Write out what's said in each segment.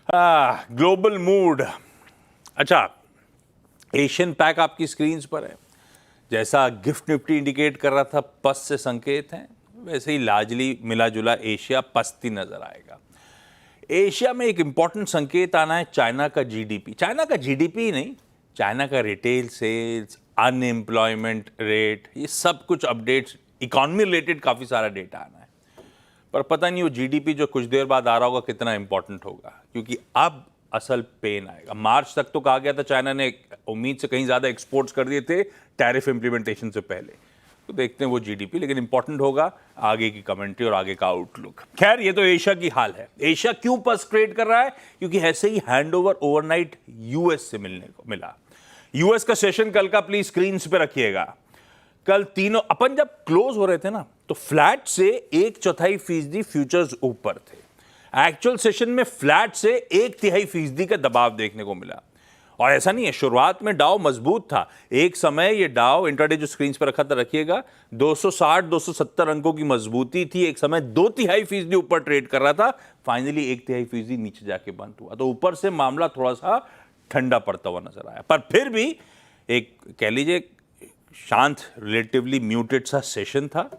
Global mood. अच्छा, Asian pack आपकी screen पर है। जैसा गिफ्ट निफ्टी इंडिकेट कर रहा था पस्त से संकेत हैं, वैसे ही लार्जली मिला जुला एशिया पस्ती नजर आएगा। एशिया में एक इंपॉर्टेंट संकेत आना है चाइना का जीडीपी। चाइना का जीडीपी नहीं, चाइना का रिटेल सेल्स, अनएम्प्लॉयमेंट रेट, ये सब कुछ अपडेट्स, इकोनॉमी रिलेटेड काफी सारा डेटा आना है। पर पता नहीं वो जीडीपी जो कुछ देर बाद आ रहा होगा कितना इंपॉर्टेंट होगा, क्योंकि अब असल पेन आएगा। मार्च तक तो कहा गया था चाइना ने उम्मीद से कहीं ज्यादा एक्सपोर्ट्स कर दिए थे टैरिफ इंप्लीमेंटेशन से पहले। तो देखते हैं वो जीडीपी, लेकिन इंपॉर्टेंट होगा आगे की कमेंट्री और आगे का आउटलुक। खैर, ये तो एशिया की हाल है। एशिया क्यों पस ट्रेड कर रहा है? क्योंकि ऐसे ही हैंडओवर ओवरनाइट यूएस से मिलने को मिला। यूएस का सेशन कल का प्लीज स्क्रीन पे रखिएगा। कल तीनों अपन जब क्लोज हो रहे थे ना, तो फ्लैट से 1/4% फ्यूचर्स ऊपर थे। एक्चुअल सेशन में फ्लैट से 1/3% का दबाव देखने को मिला। और ऐसा नहीं है, शुरुआत में डाउ मजबूत था। एक समय ये डाउ इंट्राडे जो स्क्रीन पर रखा था रखिएगा, 260-270 अंकों की मजबूती थी। एक समय 2/3% ऊपर ट्रेड कर रहा था, फाइनली 1/3% नीचे जाके बंद हुआ। तो ऊपर से मामला थोड़ा सा ठंडा पड़ता हुआ नजर आया, पर फिर भी एक कह लीजिए शांत, रिलेटिवली म्यूटेड सा सेशन था।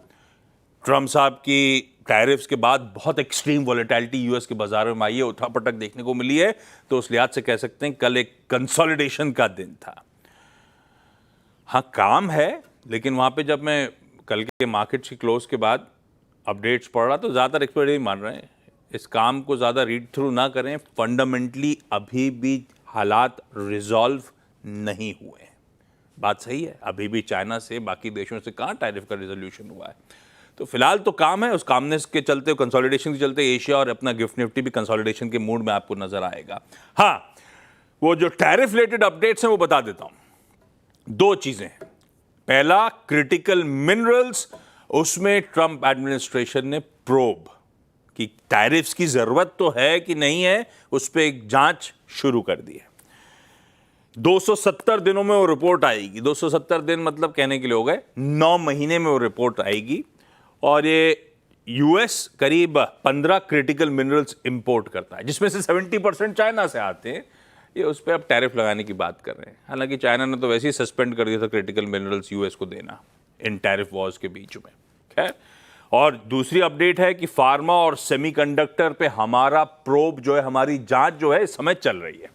ट्रम्प साहब की टैरिफ्स के बाद बहुत एक्सट्रीम वॉलेटिलिटी यूएस के बाजारों में आई है, उठापटक देखने को मिली है। तो उस लिहाज से कह सकते हैं कल एक कंसोलिडेशन का दिन था। हाँ, काम है, लेकिन वहां पे जब मैं कल के मार्केट्स की क्लोज के बाद अपडेट्स पढ़ रहा तो ज़्यादातर एक्सपर्ट यही मान रहे हैं इस काम को ज़्यादा रीड थ्रू ना करें। फंडामेंटली अभी भी हालात रिजॉल्व नहीं हुए हैं। बात सही है, अभी भी चाइना से, बाकी देशों से कहाँ टैरिफ का रिजोल्यूशन हुआ है। तो फिलहाल तो काम है, उस कामनेस के चलते, कंसोलिडेशन के चलते एशिया और अपना गिफ्ट निफ्टी भी कंसोलिडेशन के मूड में आपको नजर आएगा। हाँ, वो जो टैरिफ रिलेटेड अपडेट्स हैं वो बता देता हूं। 2 चीजें हैं। पहला, क्रिटिकल मिनरल्स, उसमें ट्रंप एडमिनिस्ट्रेशन ने प्रोब कि टैरिफ्स की जरूरत तो है कि नहीं है, उस पर एक जांच शुरू कर दी है। 270 दिनों में वो रिपोर्ट आएगी। 270 दिन मतलब कहने के लिए हो गए 9 महीने में वो रिपोर्ट आएगी। और ये यूएस करीब 15 क्रिटिकल मिनरल्स इंपोर्ट करता है, जिसमें से 70% चाइना से आते हैं। ये उस पर अब टैरिफ लगाने की बात कर रहे हैं। हालांकि चाइना ने तो वैसे ही सस्पेंड कर दिया था क्रिटिकल मिनरल्स यूएस को देना इन टैरिफ वॉर्स के बीच में। खैर, और दूसरी अपडेट है कि फार्मा और सेमीकंडक्टर पे हमारा प्रोब जो है, हमारी जांच जो है इस समय चल रही है।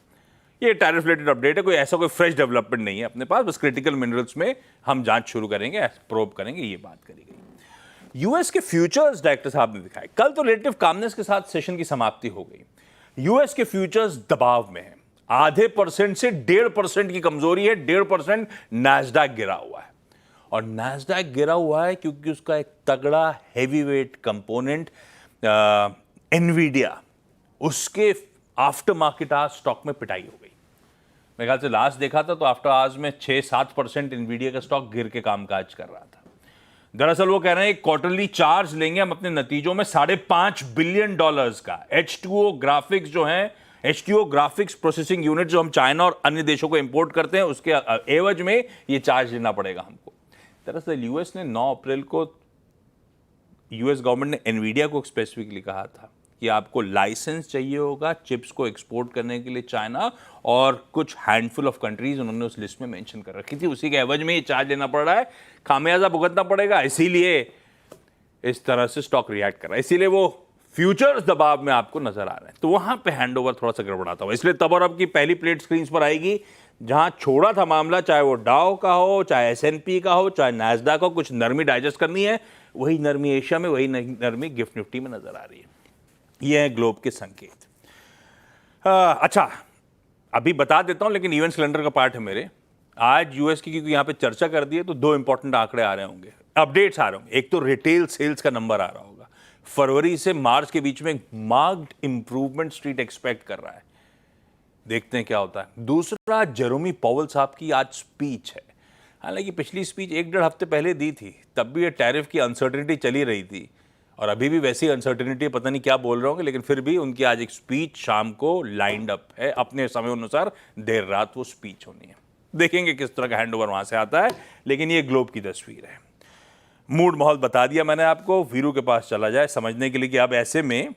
ये टैरिफ रिलेटेड अपडेट है, कोई ऐसा कोई फ्रेश डेवलपमेंट नहीं है अपने पास। बस क्रिटिकल मिनरल्स में हम जांच शुरू करेंगे, प्रोब करेंगे, ये बात करी गई। यूएस के फ्यूचर्स डायरेक्टर साहब ने दिखाए कल, तो रिलेटिव कामनेस के साथ सेशन की समाप्ति हो गई। यूएस के फ्यूचर्स दबाव में है, 0.5% से 1.5% की कमजोरी है। 1.5% नैस्डैक गिरा हुआ है। और नैस्डैक गिरा हुआ है क्योंकि उसका एक तगड़ा हैवीवेट कंपोनेंट एनवीडिया, उसके आफ्टर मार्केट आज स्टॉक में पिटाई हो गई। मेरे ख्याल से लास्ट देखा था तो आफ्टर आज में 6-7% एनवीडिया का स्टॉक गिर के कामकाज कर रहा था। दरअसल वो कह रहे हैं क्वार्टरली चार्ज लेंगे हम अपने नतीजों में $5.5 बिलियन का। H2O ग्राफिक्स जो है, H2O ग्राफिक्स प्रोसेसिंग यूनिट जो हम चाइना और अन्य देशों को इंपोर्ट करते हैं, उसके एवज में ये चार्ज लेना पड़ेगा हमको। दरअसल यूएस ने 9 अप्रैल को, यूएस गवर्नमेंट ने एनवीडिया को स्पेसिफिकली कहा था कि आपको लाइसेंस चाहिए होगा चिप्स को एक्सपोर्ट करने के लिए चाइना, और कुछ हैंडफुल ऑफ कंट्रीज उन्होंने उस लिस्ट में मेंशन कर रखी थी। उसी के एवज में ये चार्ज लेना पड़ रहा है, खामियाजा भुगतना पड़ेगा। इसीलिए इस तरह से स्टॉक रिएक्ट कर रहा है, इसीलिए वो फ्यूचर्स दबाव में आपको नजर आ रहे हैं। तो वहां पे हैंडओवर थोड़ा सा गड़बड़ाता हुआ, इसलिए तब और अब की पहली प्लेट स्क्रीन पर आएगी। जहां छोड़ा था मामला, चाहे वो डाउ का हो, चाहे एसएनपी का हो, चाहे नैस्डैक हो, कुछ नरमी डाइजेस्ट करनी है, वही नरमी एशिया में, वही नरमी गिफ्ट निफ्टी में नजर आ रही है। ये है ग्लोब के संकेत। अच्छा, अभी बता देता हूं, लेकिन इवेंट्स कैलेंडर का पार्ट है मेरे। आज यूएस की क्योंकि यहां पे चर्चा कर दी है, तो 2 इंपॉर्टेंट आंकड़े आ रहे होंगे, अपडेट्स आ रहे होंगे। एक तो रिटेल सेल्स का नंबर आ रहा होगा, फरवरी से मार्च के बीच में मार्क्ड इंप्रूवमेंट स्ट्रीट एक्सपेक्ट कर रहा है। देखते हैं क्या होता है। दूसरा, जेरोमी पॉवेल साहब की आज स्पीच है। हालांकि पिछली स्पीच 1-1.5 हफ्ते पहले दी थी, तब भी ये टैरिफ की अनसर्टेनिटी चली रही थी, और अभी भी वैसी अनसर्टेनिटी, पता नहीं क्या बोल रहे होंगे, लेकिन फिर भी उनकी आज एक स्पीच शाम को लाइंड अप है, अपने समय अनुसार देर रात वो स्पीच होनी है। देखेंगे किस तरह का हैंडओवर वहां से आता है, लेकिन ये ग्लोब की तस्वीर है। मूड माहौल बता दिया मैंने आपको। वीरू के पास चला जाए समझने के लिए कि अब ऐसे में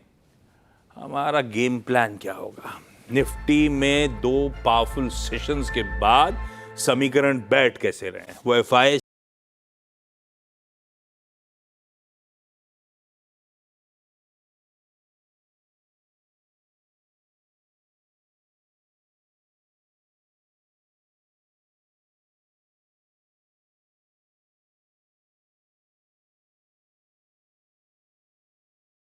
हमारा गेम प्लान क्या होगा? निफ्टी में 2 पावरफुल सेशंस के बाद समीकरण बैठ कैसे रहे? वो एफआई